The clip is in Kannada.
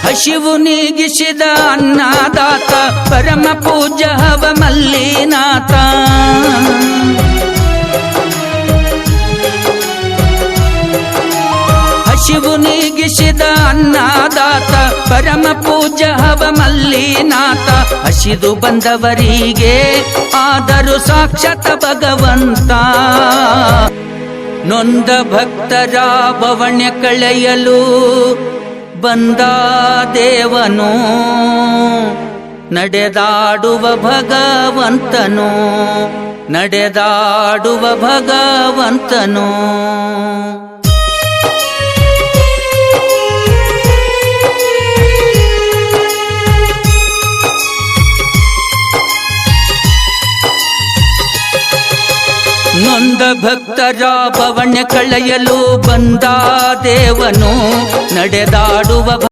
ಹಸಿವು ನೀಗಿಸಿದ ಅನ್ನದಾತ ಪರಮ ಪೂಜ್ಯ ಹವ ಮಲ್ಲಿನಾಥ. ಹಸಿವು ನೀಗಿಸಿದ ಅನ್ನದಾತ ಪರಮ ಪೂಜ್ಯ ಹವ ಮಲ್ಲಿನಾಥ. ಹಸಿದು ಬಂದವರಿಗೆ ಆದರೂ ಸಾಕ್ಷಾತ್ ಭಗವಂತ. ನೊಂದ ಭಕ್ತರ ಬವಣೆ ಕಳೆಯಲು ಬಂದ ದೇವನು, ನಡೆದಾಡುವ ಭಗವಂತನು, ನಡೆದಾಡುವ ಭಗವಂತನು. ನೊಂದ ಭಕ್ತರ ಬವಣೆ ಕಳೆಯಲು ಬಂದ ದೇವನು, ನಡೆದಾಡುವ